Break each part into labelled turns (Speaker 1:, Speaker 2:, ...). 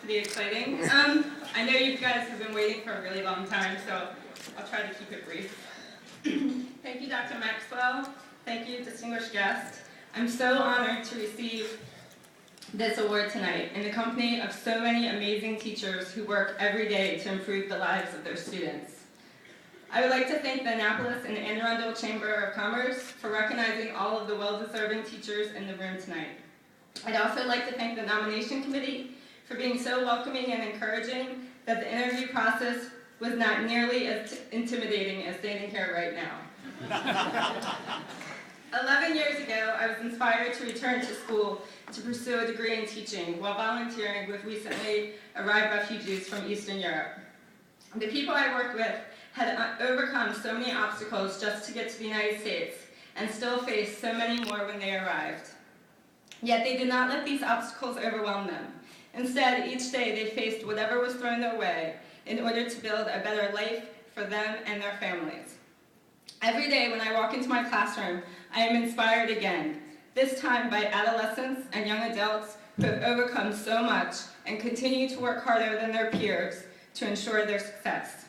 Speaker 1: pretty exciting. I know you guys have been waiting for a really long time, so I'll try to keep it brief. Thank you, Dr. Maxwell. Thank you, distinguished guest. I'm so honored to receive this award tonight in the company of so many amazing teachers who work every day to improve the lives of their students. I would like to thank the Annapolis and Arundel Chamber of Commerce for recognizing all of the well-deserving teachers in the room tonight. I'd also like to thank the nomination committee for being so welcoming and encouraging that the interview process was not nearly as intimidating as standing here right now. 11 years ago, I was inspired to return to school to pursue a degree in teaching while volunteering with recently arrived refugees from Eastern Europe. The people I worked with had overcome so many obstacles just to get to the United States and still faced so many more when they arrived. Yet they did not let these obstacles overwhelm them. Instead, each day they faced whatever was thrown their way in order to build a better life for them and their families. Every day when I walk into my classroom, I am inspired again, this time by adolescents and young adults who have overcome so much and continue to work harder than their peers to ensure their success.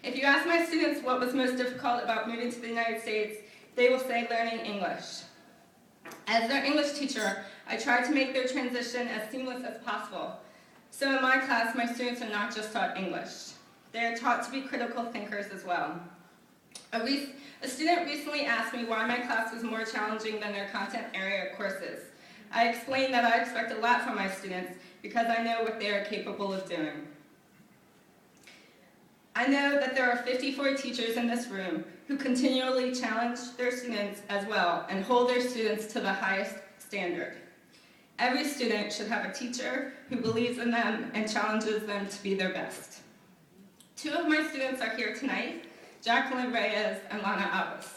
Speaker 1: If you ask my students what was most difficult about moving to the United States, they will say learning English. As their English teacher, I try to make their transition as seamless as possible. So in my class, my students are not just taught English. They are taught to be critical thinkers as well. A student recently asked me why my class was more challenging than their content area courses. I explained that I expect a lot from my students because I know what they are capable of doing. I know that there are 54 teachers in this room who continually challenge their students as well and hold their students to the highest standard. Every student should have a teacher who believes in them and challenges them to be their best. Two of my students are here tonight, Jacqueline Reyes and Lana Abbas.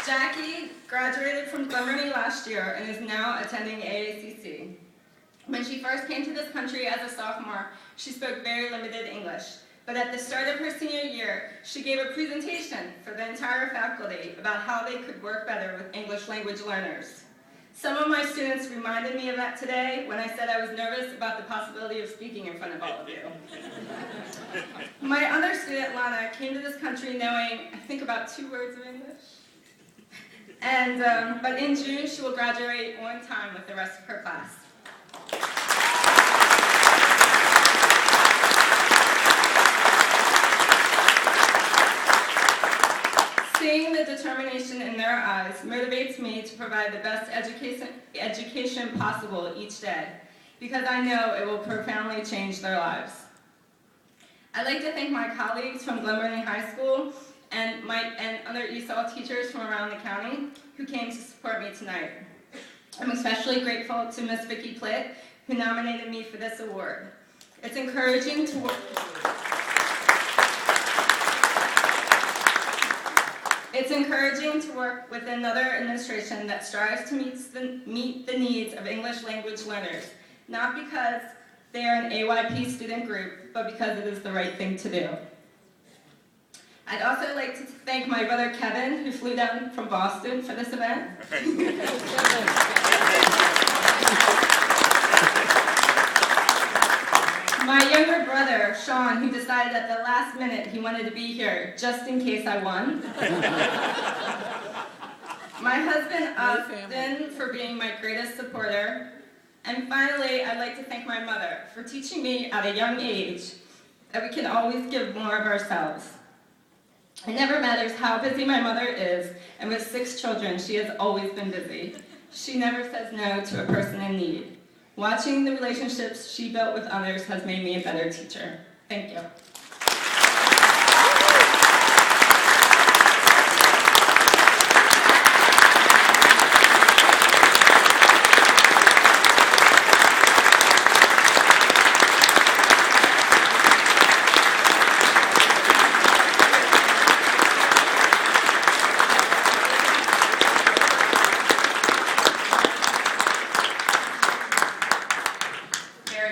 Speaker 1: Jackie graduated from Glenburnie last year and is now attending AACC. When she first came to this country as a sophomore, she spoke very limited English. But at the start of her senior year, she gave a presentation for the entire faculty about how they could work better with English language learners. Some of my students reminded me of that today when I said I was nervous about the possibility of speaking in front of all of you. My other student, Lana, came to this country knowing, I think, about 2 words of English. But in June, she will graduate on time with the rest of her class. Seeing the determination in their eyes motivates me to provide the best education possible each day, because I know it will profoundly change their lives. I'd like to thank my colleagues from Glenburnie High School and other ESOL teachers from around the county who came to support me tonight. I'm especially grateful to Miss Vicki Plitt, who nominated me for this award. It's encouraging to work. It's encouraging to work with another administration that strives to meet the needs of English language learners, not because they are an AYP student group, but because it is the right thing to do. I'd also like to thank my brother Kevin, who flew down from Boston for this event. My younger brother, Sean, who decided at the last minute he wanted to be here, just in case I won. My husband, Austin, for being my greatest supporter. And finally, I'd like to thank my mother for teaching me at a young age that we can always give more of ourselves. It never matters how busy my mother is, and with 6 children, she has always been busy. She never says no to a person in need. Watching the relationships she built with others has made me a better teacher. Thank you.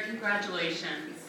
Speaker 2: Congratulations.